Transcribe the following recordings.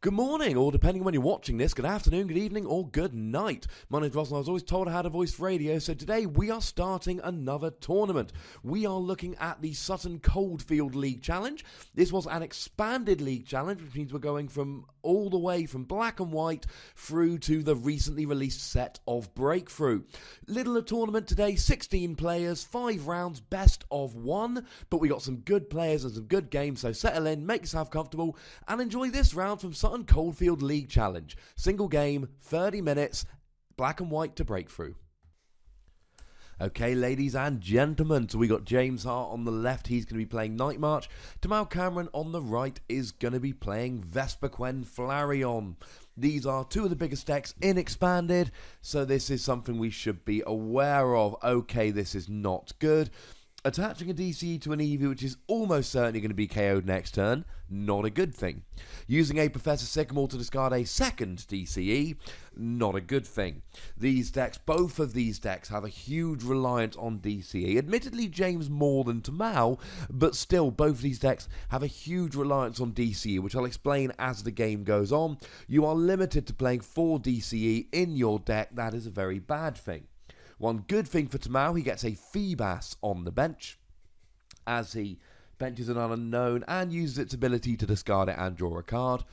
Good morning, or depending on when you're watching this, good afternoon, good evening, or good night. My name's Ross and I was always told I had a voice for radio, so today we are starting another tournament. We are looking at the Sutton Coldfield League Challenge. This was an expanded League Challenge, which means we're going from all the way from black and white through to the recently released set of Breakthrough. Little tournament today, 16 players, 5 rounds, best of 1, but we got some good players and some good games, so settle in, make yourself comfortable, and enjoy this round from Sutton Coldfield League Challenge. Single game, 30 minutes, black and white to Breakthrough. Okay, ladies and gentlemen, so we got James Hart on the left, he's going to be playing Night March. Tamal Cameron on the right is going to be playing Vespiquen Flareon. These are two of the biggest decks in Expanded, so this is something we should be aware of. Okay, this is not good. Attaching a DCE to an EV which is almost certainly going to be KO'd next turn, not a good thing. Using a Professor Sycamore to discard a second DCE, not a good thing. These decks, both of these decks, have a huge reliance on DCE. Admittedly, James more than Tamal, but still, both of these decks have a huge reliance on DCE, which I'll explain as the game goes on. You are limited to playing 4 DCE in your deck. That is a very bad thing. One good thing for Tamal, he gets a Feebas on the bench, as he benches an unknown and uses its ability to discard it and draw a card.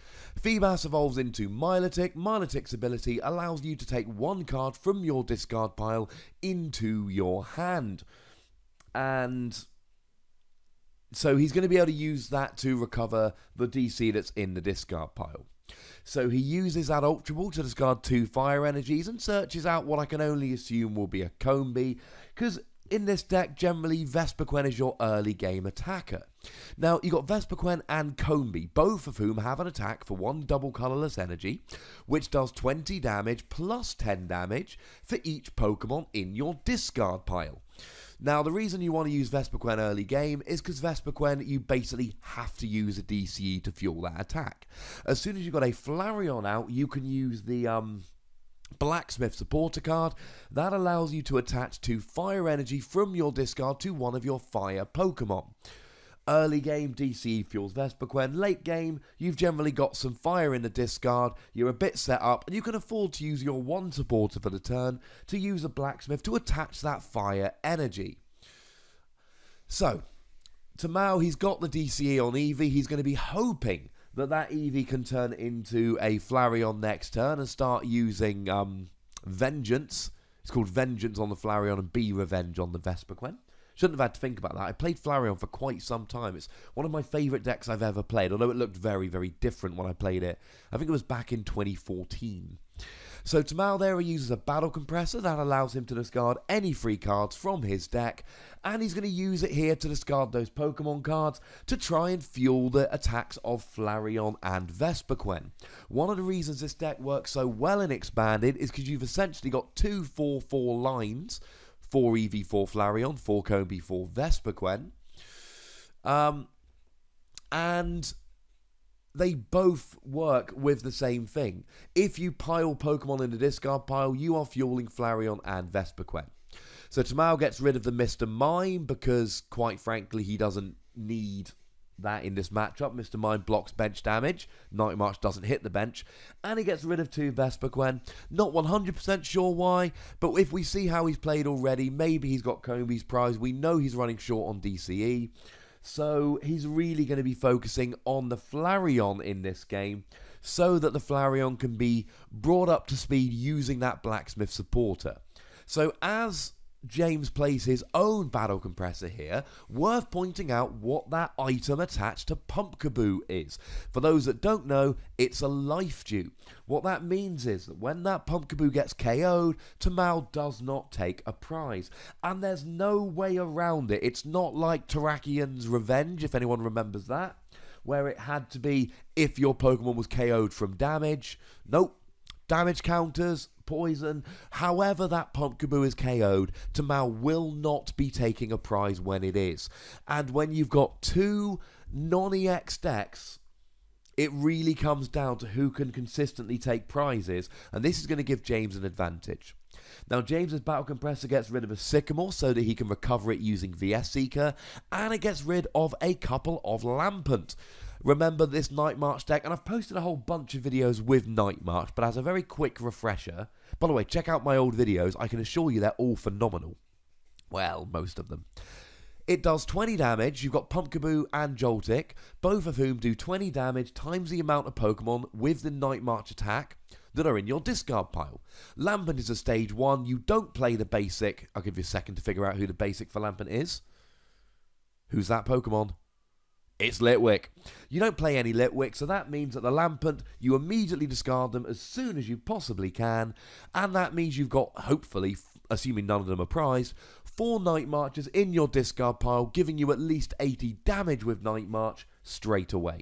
Feebas evolves into Milotic. Milotic's ability allows you to take 1 card from your discard pile into your hand. And so he's going to be able to use that to recover the DC that's in the discard pile. So he uses that Ultra Ball to discard 2 fire energies and searches out what I can only assume will be a Combi, because in this deck, generally, Vespiquen is your early game attacker. Now, you got Vespiquen and Combi, both of whom have an attack for 1 double colourless energy, which does 20 damage plus 10 damage for each Pokemon in your discard pile. Now, the reason you want to use Vespiquen early game is because Vespiquen, you basically have to use a DCE to fuel that attack. As soon as you've got a Flareon out, you can use the Blacksmith supporter card. That allows you to attach 2 fire energy from your discard to one of your fire Pokemon. Early game, DCE fuels Vespiquen. Late game, you've generally got some fire in the discard, you're a bit set up, and you can afford to use your 1 supporter for the turn to use a Blacksmith to attach that fire energy. So, Tamal, he's got the DCE on Eevee. He's going to be hoping that that Eevee can turn into a Flareon next turn and start using Vengeance. It's called Vengeance on the Flareon and Be Revenge on the Vespiquen. Shouldn't have had to think about that. I played Flareon for quite some time. It's one of my favourite decks I've ever played, although it looked very, very different when I played it. I think it was back in 2014. So Tamal there, he uses a Battle Compressor. That allows him to discard any free cards from his deck, and he's going to use it here to discard those Pokemon cards to try and fuel the attacks of Flareon and Vespiquen. One of the reasons this deck works so well in Expanded is because you've essentially got 2 4/4 lines, 4 Eevee, 4 Flareon, 4 Combi, 4 Vespiquen. And they both work with the same thing. If you pile Pokemon in the discard pile, you are fueling Flareon and Vespiquen. So Tamal gets rid of the Mr. Mime because, quite frankly, he doesn't need that in this matchup. Mr. Mime blocks bench damage. Night March doesn't hit the bench. And he gets rid of 2 Vespiquen. Not 100% sure why, but if we see how he's played already, maybe he's got Combi's prize. We know he's running short on DCE. So he's really going to be focusing on the Flareon in this game so that the Flareon can be brought up to speed using that Blacksmith supporter. So as James plays his own Battle Compressor here, worth pointing out what that item attached to Pumpkaboo is. For those that don't know, it's a life dew. What that means is that when that Pumpkaboo gets KO'd, Tamal does not take a prize. And there's no way around it. It's not like Terrakian's Revenge, if anyone remembers that, where it had to be if your Pokemon was KO'd from damage. Nope. Damage counters, poison, however that Pumpkaboo is KO'd, Tamal will not be taking a prize when it is. And when you've got 2 non-EX decks, it really comes down to who can consistently take prizes, and this is going to give James an advantage. Now, James's Battle Compressor gets rid of a Sycamore so that he can recover it using VS Seeker, and it gets rid of a couple of Lampent. Remember this Night March deck, and I've posted a whole bunch of videos with Night March, but as a very quick refresher, by the way, check out my old videos. I can assure you they're all phenomenal. Well, most of them. It does 20 damage. You've got Pumpkaboo and Joltik, both of whom do 20 damage times the amount of Pokemon with the Night March attack that are in your discard pile. Lampent is a stage 1. You don't play the basic. I'll give you a second to figure out who the basic for Lampent is. Who's that Pokemon? It's Litwick. You don't play any Litwick, so that means that the Lampent, you immediately discard them as soon as you possibly can, and that means you've got, hopefully, assuming none of them are prized, 4 Night Marches in your discard pile, giving you at least 80 damage with Night March straight away.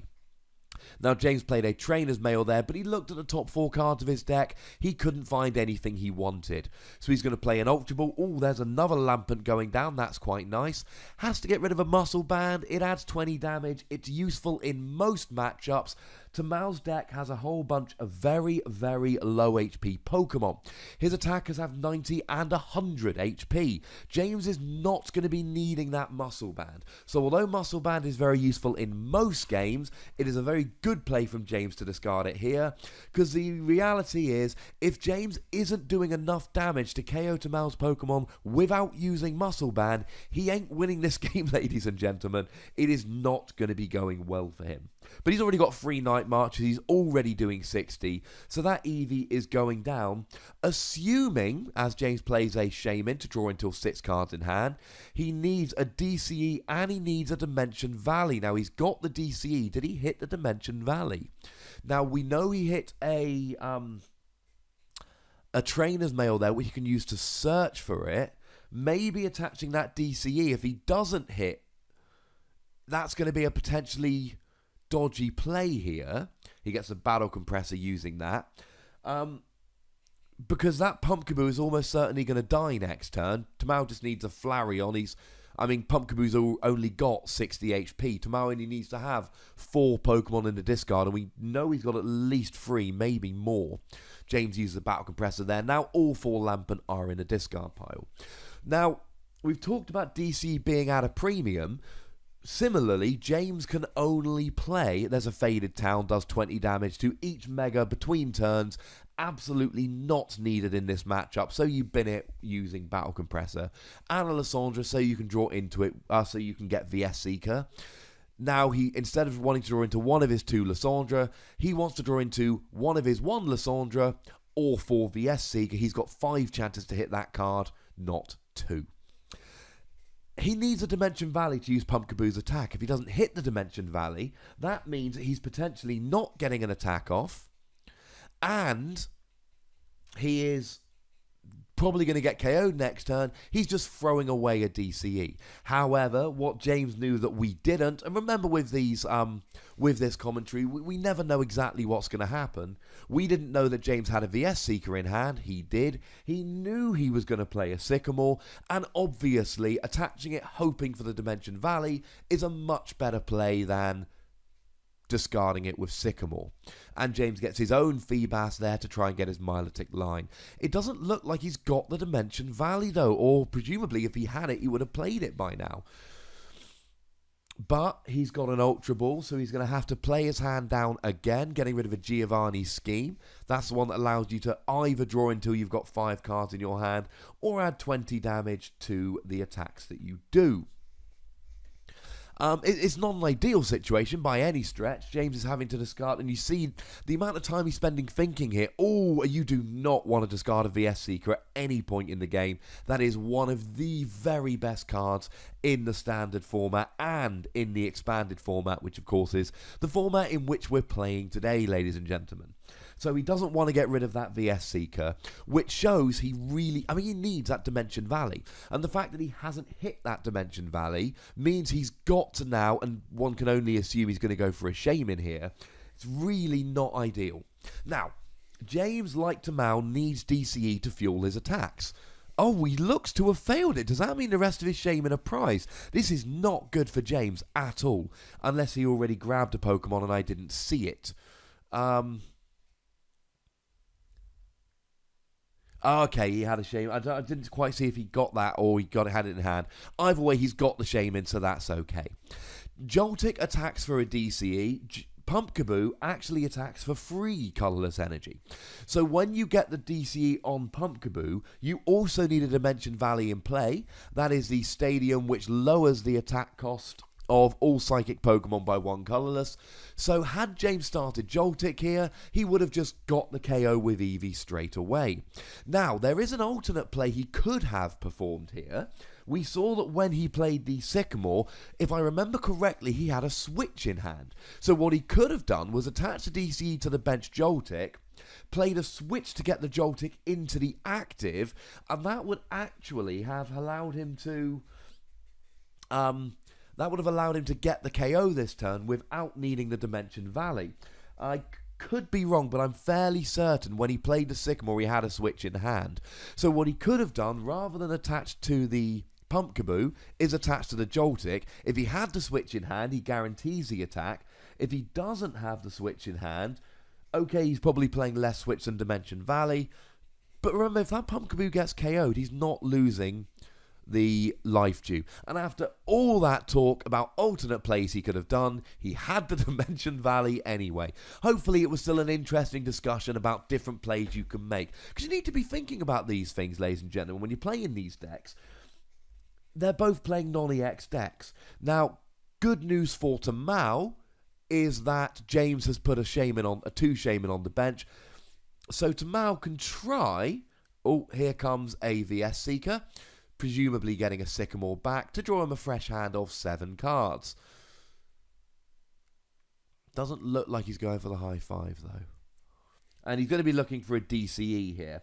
Now, James played a Trainer's Mail there, but he looked at the top 4 cards of his deck. He couldn't find anything he wanted. So he's going to play an Ultra Ball. Oh, there's another Lampent going down. That's quite nice. Has to get rid of a Muscle Band. It adds 20 damage. It's useful in most matchups. Tamal's deck has a whole bunch of very, very low HP Pokemon. His attackers have 90 and 100 HP. James is not going to be needing that Muscle Band. So although Muscle Band is very useful in most games, it is a very good play from James to discard it here, because the reality is, if James isn't doing enough damage to KO Tamal's Pokemon without using Muscle Band, he ain't winning this game, ladies and gentlemen. It is not going to be going well for him. But he's already got 3 Night Marches, he's already doing 60, so that EV is going down, assuming, as James plays a Shaman to draw until 6 cards in hand, he needs a DCE and he needs a Dimension Valley. Now, he's got the DCE. Did he hit the Dimension Valley? Now, we know he hit a Trainer's Mail there, which you can use to search for it. Maybe attaching that DCE, if he doesn't hit, that's going to be a potentially dodgy play here. He gets a Battle Compressor using that. Because that Pumpkaboo is almost certainly going to die next turn. Tamal just needs a Flareon. Pumpkaboo's only got 60 HP. Tamal only needs to have 4 Pokemon in the discard, and we know he's got at least 3, maybe more. James uses the Battle Compressor there. Now all 4 Lampent are in a discard pile. Now, we've talked about DC being at a premium. Similarly, James can only play, there's a Faded Town, does 20 damage to each Mega between turns, absolutely not needed in this matchup, so you bin it using Battle Compressor, and a Lysandra so you can draw into it, so you can get VS Seeker. Now, instead of wanting to draw into one of his 2 Lysandra, he wants to draw into one of his 1 Lysandra or 4 VS Seeker. He's got 5 chances to hit that card, not 2. He needs a Dimension Valley to use Pumpkaboo's attack. If he doesn't hit the Dimension Valley, that means he's potentially not getting an attack off, and he is probably going to get KO'd next turn. He's just throwing away a DCE. However, what James knew that we didn't, and remember with these, with this commentary, we never know exactly what's going to happen. We didn't know that James had a VS Seeker in hand. He did. He knew he was going to play a Sycamore, and obviously attaching it, hoping for the Dimension Valley, is a much better play than discarding it with Sycamore. And James gets his own Feebas there to try and get his Milotic line. It doesn't look like he's got the Dimension Valley though, or presumably if he had it, he would have played it by now. But he's got an Ultra Ball, so he's going to have to play his hand down again, getting rid of a Giovanni Scheme. That's the one that allows you to either draw until you've got 5 cards in your hand, or add 20 damage to the attacks that you do. It's not an ideal situation by any stretch. James is having to discard, and you see the amount of time he's spending thinking here. Oh, you do not want to discard a VS Seeker at any point in the game. That is one of the very best cards in the standard format and in the expanded format, which of course is the format in which we're playing today, ladies and gentlemen. So he doesn't want to get rid of that VS Seeker, which shows he really, he needs that Dimension Valley. And the fact that he hasn't hit that Dimension Valley means he's got to now, and one can only assume he's going to go for a Shaman here. It's really not ideal. Now, James, like Tamal, needs DCE to fuel his attacks. Oh, he looks to have failed it. Does that mean the rest of his Shaman are prized? This is not good for James at all, unless he already grabbed a Pokemon and I didn't see it. Okay, he had a Shaman. I didn't quite see if he got that or had it in hand. Either way, he's got the Shaman, so that's okay. Joltik attacks for a DCE. Pumpkaboo actually attacks for free colourless energy. So when you get the DCE on Pumpkaboo, you also need a Dimension Valley in play. That is the stadium which lowers the attack cost of all psychic Pokemon by 1 colourless. So had James started Joltik here, he would have just got the KO with Eevee straight away. Now, there is an alternate play he could have performed here. We saw that when he played the Sycamore, if I remember correctly, he had a switch in hand. So what he could have done was attach the DCE to the bench Joltik, played a switch to get the Joltik into the active, and that would actually have allowed him to... that would have allowed him to get the KO this turn without needing the Dimension Valley. I could be wrong, but I'm fairly certain when he played the Sycamore, he had a switch in hand. So what he could have done, rather than attach to the Pumpkaboo, is attached to the Joltik. If he had the switch in hand, he guarantees the attack. If he doesn't have the switch in hand, okay, he's probably playing less switch than Dimension Valley. But remember, if that Pumpkaboo gets KO'd, he's not losing the life due. And after all that talk about alternate plays he could have done, he had the Dimension Valley anyway. Hopefully it was still an interesting discussion about different plays you can make, because you need to be thinking about these things, ladies and gentlemen, when you're playing these decks. They're both playing non-EX decks. Now, good news for Tamao is that James has put a 2 Shaman on the bench, so Tamao can try... Oh, here comes a VS Seeker, presumably getting a Sycamore back to draw him a fresh hand of 7 cards. Doesn't look like he's going for the high 5, though. And he's going to be looking for a DCE here.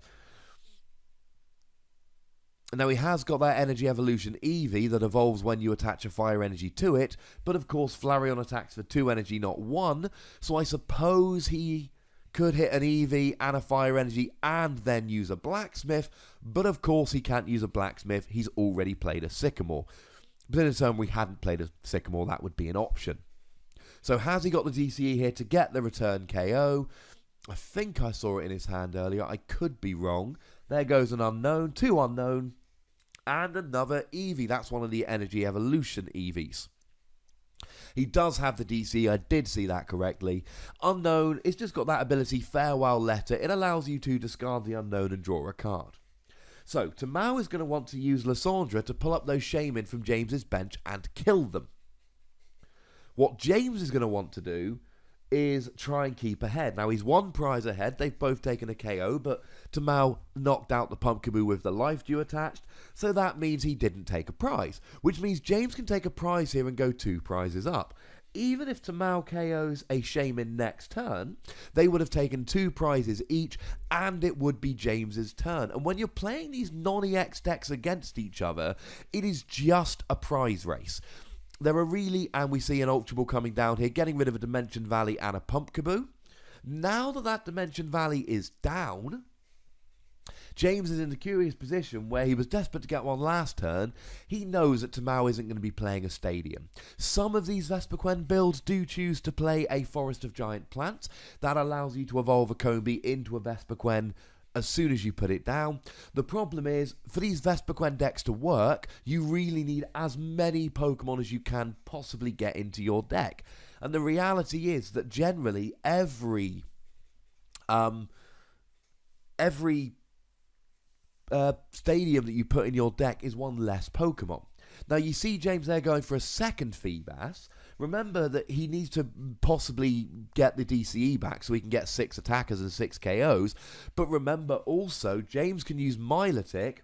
Now, he has got that Energy Evolution Eevee that evolves when you attach a Fire Energy to it, but of course Flareon attacks for 2 energy, not 1, so I suppose he could hit an Eevee and a Fire Energy and then use a Blacksmith, but of course he can't use a Blacksmith, he's already played a Sycamore. But in a turn we hadn't played a Sycamore, that would be an option. So has he got the DCE here to get the return KO? I think I saw it in his hand earlier, I could be wrong. There goes an unknown, 2 unknown, and another Eevee. That's one of the Energy Evolution Eevees. He does have the DC, I did see that correctly. Unknown, it's just got that ability, Farewell Letter. It allows you to discard the unknown and draw a card. So, Tamao is going to want to use Lysandra to pull up those Shaman from James's bench and kill them. What James is going to want to do is try and keep ahead. Now, he's 1 prize ahead. They've both taken a KO, but Tamao knocked out the Pumpkaboo with the life dew attached, so that means he didn't take a prize, which means James can take a prize here and go 2 prizes up. Even if Tamao KOs a Shaman next turn, they would have taken 2 prizes each, and it would be James's turn. And when you're playing these non-EX decks against each other, it is just a prize race. There are really, and we see an Ultra Ball coming down here, getting rid of a Dimension Valley and a Pumpkaboo. Now that that Dimension Valley is down, James is in the curious position where he was desperate to get one last turn. He knows that Tamao isn't going to be playing a stadium. Some of these Vespiquen builds do choose to play a Forest of Giant Plants. That allows you to evolve a Combi into a Vespiquen as soon as you put it down. The problem is, for these Vespiquen decks to work, you really need as many Pokemon as you can possibly get into your deck. And the reality is that generally every stadium that you put in your deck is 1 less Pokemon. Now you see James there going for a second Feebas. Remember that he needs to possibly get the DCE back so he can get 6 attackers and 6 KOs. But remember also, James can use Milotic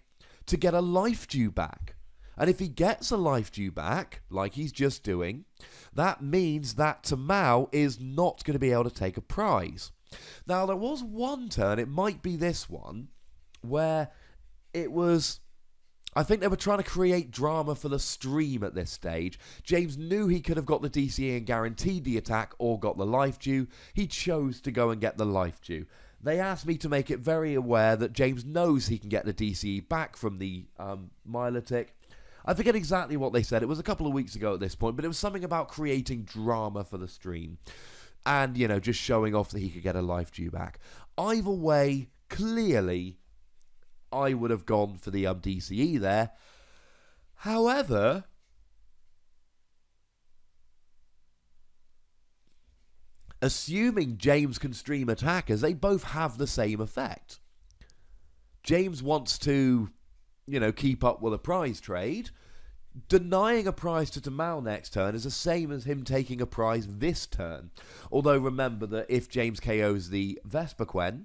to get a life dew back. And if he gets a life dew back, like he's just doing, that means that Tamao is not going to be able to take a prize. Now there was one turn, it might be this one, where it was... I think they were trying to create drama for the stream at this stage. James knew he could have got the DCE and guaranteed the attack or got the life dew. He chose to go and get the life dew. They asked me to make it very aware that James knows he can get the DCE back from the Milotic. I forget exactly what they said. It was a couple of weeks ago at this point, but it was something about creating drama for the stream. And, you know, just showing off that he could get a life dew back. Either way, clearly, I would have gone for the DCE there. However, Assuming James can stream attackers, they both have the same effect. James wants to, keep up with a prize trade. Denying a prize to Tamal next turn is the same as him taking a prize this turn. Although remember that if James KOs the Vespiquen,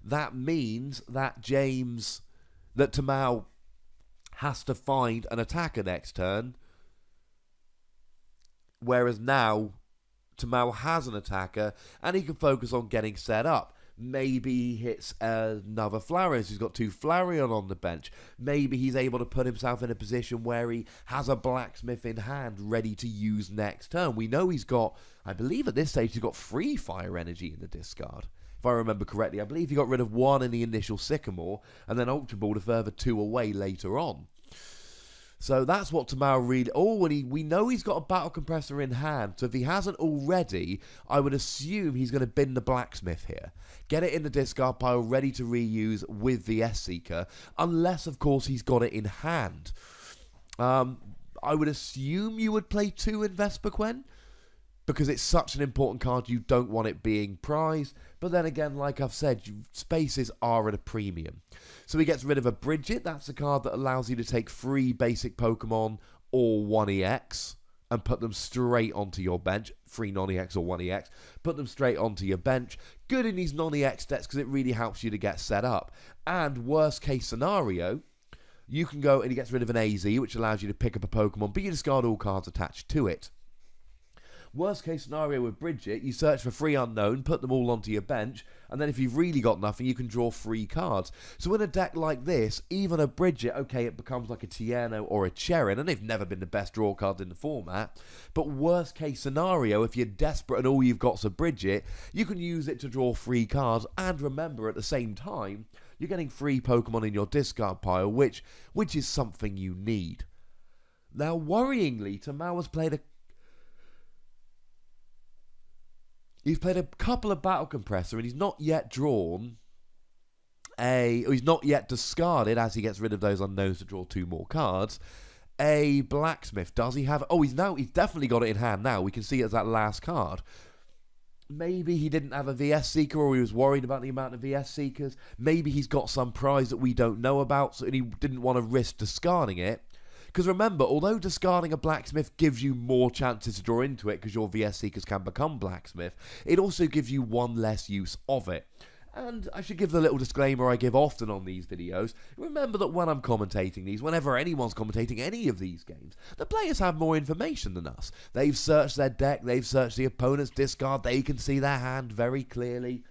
that means that Tamal has to find an attacker next turn. Whereas now, Tamal has an attacker and he can focus on getting set up. Maybe he hits another Flareon. He's got 2 Flareon on the bench. Maybe he's able to put himself in a position where he has a blacksmith in hand ready to use next turn. We know he's got, I believe at this stage, he's got 3 fire energy in the discard. If I remember correctly, I believe he got rid of 1 in the initial Sycamore and then Ultra Balled a further 2 away later on. So that's what Tamal really... Oh, and we know he's got a Battle Compressor in hand, so if he hasn't already, I would assume he's going to bin the Blacksmith here. Get it in the discard pile, ready to reuse with the S-Seeker, unless, of course, he's got it in hand. I would assume you would play 2 in Vespiquen, because it's such an important card, you don't want it being prized. But then again, like I've said, spaces are at a premium. So he gets rid of a Bridget. That's a card that allows you to take 3 basic Pokemon or 1EX and put them straight onto your bench. 3 non-EX or 1EX. Put them straight onto your bench. Good in these non-EX decks because it really helps you to get set up. And worst case scenario, you can go and he gets rid of an AZ, which allows you to pick up a Pokemon, but you discard all cards attached to it. Worst case scenario with Bridget, you search for 3 unknown, put them all onto your bench, and then if you've really got nothing, you can draw 3 cards. So in a deck like this, even a Bridget, okay, it becomes like a Tierno or a Cherin, and they've never been the best draw cards in the format. But worst case scenario, if you're desperate and all you've got's a Bridget, you can use it to draw 3 cards, and remember, at the same time, you're getting 3 Pokemon in your discard pile, which is something you need. Now, worryingly, Tamal has played a couple of Battle Compressor and he's not yet drawn he's not yet discarded, as he gets rid of those unknowns to draw 2 more cards, a Blacksmith. Does he have... Oh, he's definitely got it in hand now. We can see it as that last card. Maybe he didn't have a VS Seeker or he was worried about the amount of VS Seekers. Maybe he's got some prize that we don't know about and he didn't want to risk discarding it. Because remember, although discarding a Blacksmith gives you more chances to draw into it because your VS Seekers can become Blacksmith, it also gives you 1 less use of it. And I should give the little disclaimer I give often on these videos. Remember that when I'm commentating these, whenever anyone's commentating any of these games, the players have more information than us. They've searched their deck, they've searched the opponent's discard, they can see their hand very clearly.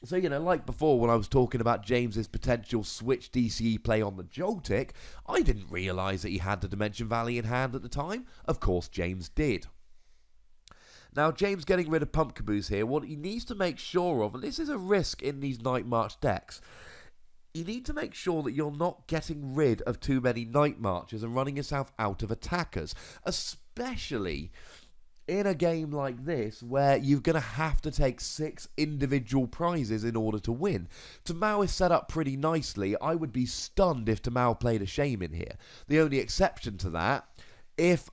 So, like before when I was talking about James's potential switch DCE play on the Joltik, I didn't realise that he had the Dimension Valley in hand at the time. Of course, James did. Now, James getting rid of Pump Caboose here, what he needs to make sure of, and this is a risk in these Night March decks, you need to make sure that you're not getting rid of too many Night Marches and running yourself out of attackers, especially in a game like this, where you're going to have to take 6 individual prizes in order to win. Tamal is set up pretty nicely. I would be stunned if Tamal played a Shaman here. The only exception to that, if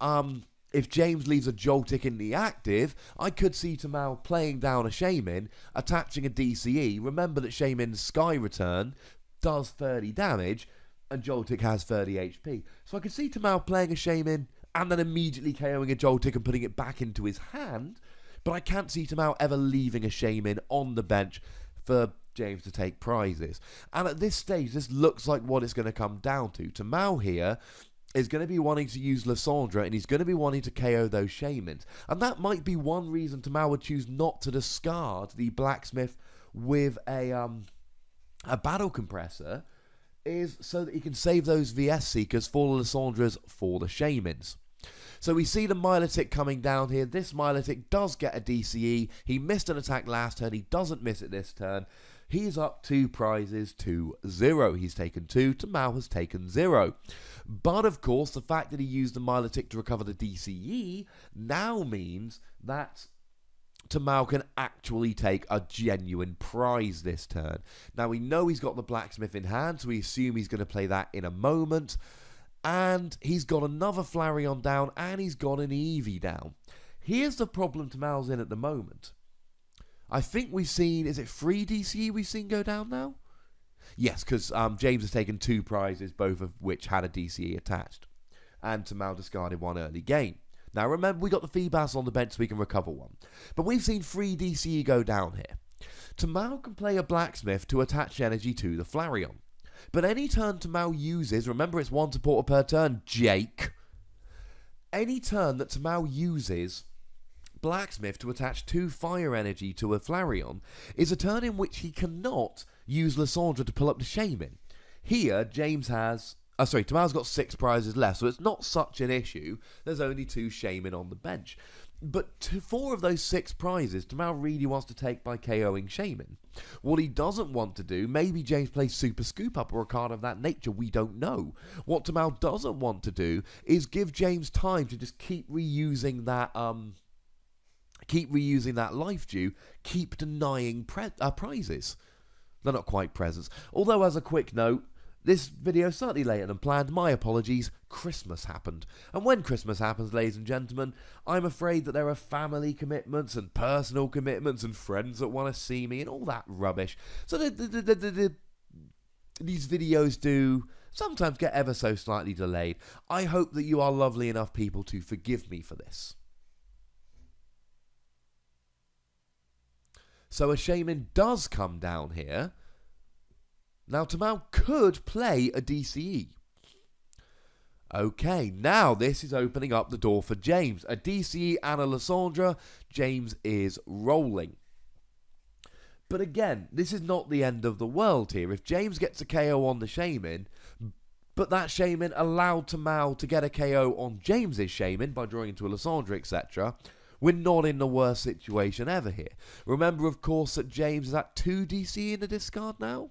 James leaves a Joltik in the active, I could see Tamal playing down a Shaman, attaching a DCE. Remember that Shaman's Sky Return does 30 damage, and Joltik has 30 HP. So I could see Tamal playing a Shaman, and then immediately KOing a Joltik and putting it back into his hand. But I can't see Tamal ever leaving a Shaman on the bench for James to take prizes. And at this stage, this looks like what it's going to come down to. Tamal here is going to be wanting to use Lysandra, and he's going to be wanting to KO those Shamans. And that might be one reason Tamal would choose not to discard the Blacksmith with a Battle Compressor, is so that he can save those VS Seekers for the Lysandras for the Shamans. So we see the Milotic coming down here. This Milotic does get a DCE. He missed an attack last turn. He doesn't miss it this turn. He's up 2 prizes to 0. He's taken 2. Tamal has taken 0. But of course, the fact that he used the Milotic to recover the DCE now means that Tamal can actually take a genuine prize this turn. Now we know he's got the Blacksmith in hand, so we assume he's going to play that in a moment. And he's got another Flareon down, and he's got an Eevee down. Here's the problem Tamal's in at the moment. I think we've seen, is it 3 DCE we've seen go down now? Yes, because James has taken 2 prizes, both of which had a DCE attached. And Tamal discarded 1 early game. Now remember, we got the Feebas on the bench so we can recover 1. But we've seen 3 DCE go down here. Tamal can play a Blacksmith to attach energy to the Flareon. But any turn Tamal uses, remember it's 1 supporter per turn, Jake. Any turn that Tamal uses Blacksmith to attach 2 fire energy to a Flareon is a turn in which he cannot use Lysandra to pull up the Shaman. Here, James has... Tamal's got 6 prizes left, so it's not such an issue. There's only 2 Shaman on the bench. But 4 of those 6 prizes, Tamal really wants to take by KOing Shaman. What he doesn't want to do, maybe James plays Super Scoop Up or a card of that nature, we don't know. What Tamal doesn't want to do is give James time to just keep reusing that life dew, keep denying prizes. They're not quite presents. Although, as a quick note, this video is slightly later than planned. My apologies. Christmas happened. And when Christmas happens, ladies and gentlemen, I'm afraid that there are family commitments and personal commitments and friends that want to see me and all that rubbish. So these videos do sometimes get ever so slightly delayed. I hope that you are lovely enough people to forgive me for this. So a Shaman does come down here. Now Tamal could play a DCE. Okay, now this is opening up the door for James. A DCE and a Lysandra. James is rolling. But again, this is not the end of the world here. If James gets a KO on the Shaman, but that Shaman allowed Tamal to get a KO on James's Shaman by drawing into a Lysandra, etc., we're not in the worst situation ever here. Remember, of course, that James is at 2 DC in the discard now?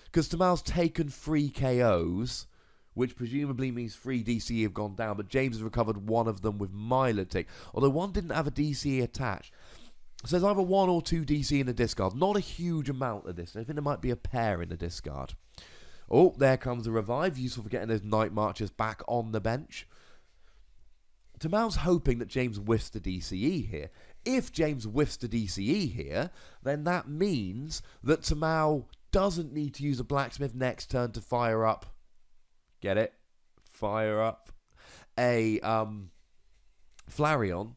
Because Tamal's taken 3 KOs, which presumably means 3 DC have gone down, but James has recovered 1 of them with Milotic, although 1 didn't have a DC attached. So there's either 1 or 2 DC in the discard. Not a huge amount of this. I think there might be a pair in the discard. Oh, there comes a revive, useful for getting those Night Marchers back on the bench. Tamal's hoping that James whiffs the DCE here. If James whiffs the DCE here, then that means that Tamal doesn't need to use a Blacksmith next turn to fire up. Get it? Fire up a Flareon,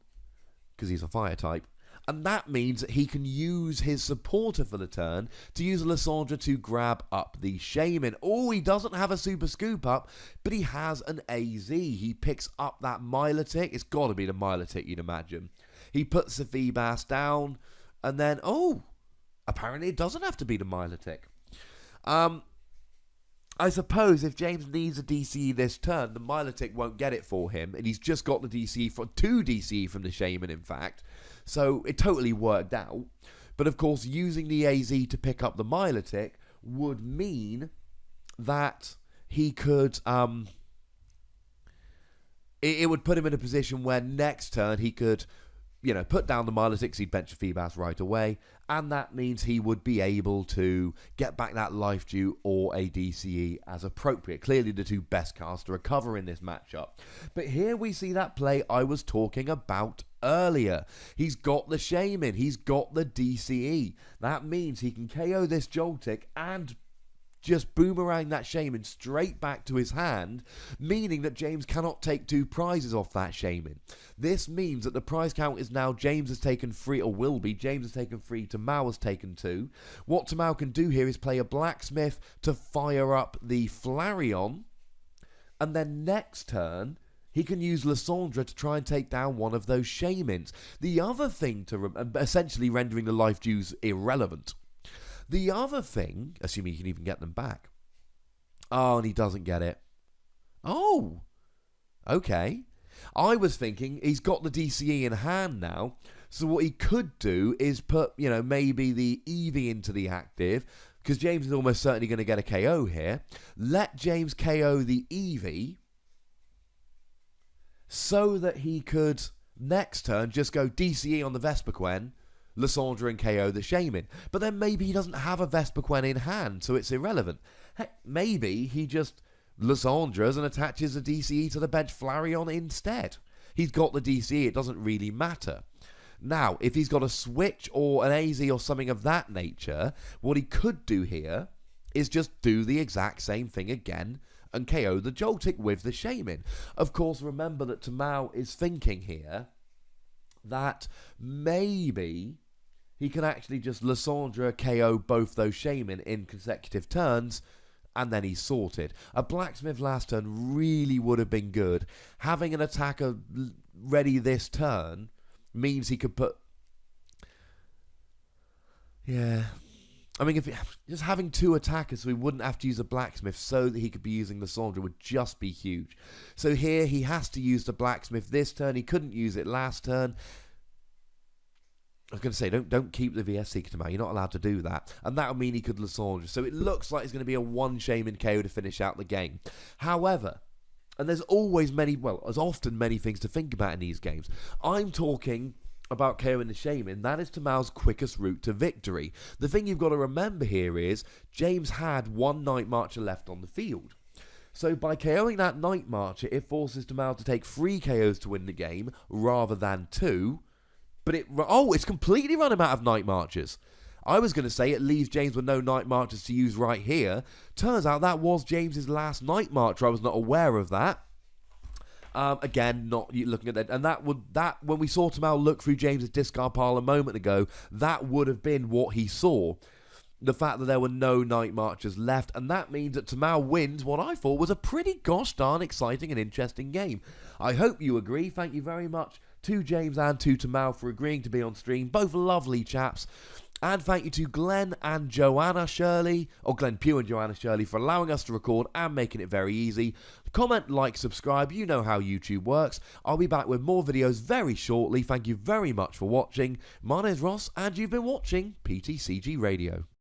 because he's a fire type. And that means that he can use his supporter for the turn to use a Lysandra to grab up the Shaman. Oh, he doesn't have a Super Scoop Up, but he has an AZ. He picks up that Milotic. It's got to be the Milotic, you'd imagine. He puts the Feebas down, and then, oh, apparently it doesn't have to be the Milotic. I suppose if James needs a DCE this turn, the Milotic won't get it for him, and he's just got the DCE for 2 DCE from the Shaman, in fact. So it totally worked out. But of course, using the AZ to pick up the Milotic would mean that he could... It would put him in a position where next turn he could, you know, put down the Milotic, so he'd bench a Feebas right away, and that means he would be able to get back that Life Dew or a DCE as appropriate. Clearly the 2 best cards to recover in this matchup. But here we see that play I was talking about earlier. He's got the Shaman, he's got the DCE. That means he can KO this Joltik and just boomerang that Shaman straight back to his hand, meaning that James cannot take 2 prizes off that Shaman. This means that the prize count is now James has taken 3, or will be. James has taken 3, Tamal has taken 2. What Tamal can do here is play a Blacksmith to fire up the Flareon, and then next turn he can use Lysandra to try and take down one of those Shamans. The other thing to essentially rendering the Life Dews irrelevant. The other thing, assuming he can even get them back. Oh, and he doesn't get it. Oh, okay. I was thinking he's got the DCE in hand now, so what he could do is put, you know, maybe the Eevee into the active, because James is almost certainly going to get a KO here. Let James KO the Eevee, so that he could, next turn, just go DCE on the Vespiquen, Lysandra and KO the Shaman. But then maybe he doesn't have a Vespiquen in hand, so it's irrelevant. Heck, maybe he just Lysandras and attaches a DCE to the bench Flareon instead. He's got the DCE, it doesn't really matter. Now, if he's got a switch or an AZ or something of that nature, what he could do here is just do the exact same thing again and KO the Joltik with the Shaman. Of course, remember that Tamao is thinking here that maybe he can actually just Lysandre KO both those Shaman in consecutive turns, and then he's sorted. A Blacksmith last turn really would have been good. Having an attacker ready this turn means he could put... Yeah... I mean, just having 2 attackers so he wouldn't have to use a Blacksmith so that he could be using the Lysandre would just be huge. So here he has to use the Blacksmith this turn. He couldn't use it last turn. I was going to say, don't keep the Vespiquen to Tamao. You're not allowed to do that. And that would mean he could Lysandre. So it looks like it's going to be a 1 Shaman KO to finish out the game. However, and there's often many things to think about in these games. I'm talking about KOing the Shaman. That is Tamao's quickest route to victory. The thing you've got to remember here is James had 1 Night Marcher left on the field. So by KOing that Night Marcher, it forces Tamao to take 3 KOs to win the game rather than 2. But it's completely run him out of Night Marchers. I was going to say it leaves James with no Night Marchers to use right here. Turns out that was James's last Night Marcher. I was not aware of that. Again, not looking at that, and that when we saw Tamao look through James's discard pile a moment ago, that would have been what he saw. The fact that there were no Night Marchers left, and that means that Tamao wins what I thought was a pretty gosh darn exciting and interesting game. I hope you agree. Thank you very much to James and to Tamao for agreeing to be on stream. Both lovely chaps. And thank you to Glenn and Joanna Shirley, or Glenn Pugh and Joanna Shirley, for allowing us to record and making it very easy. Comment, like, subscribe. You know how YouTube works. I'll be back with more videos very shortly. Thank you very much for watching. My name is Ross, and you've been watching PTCG Radio.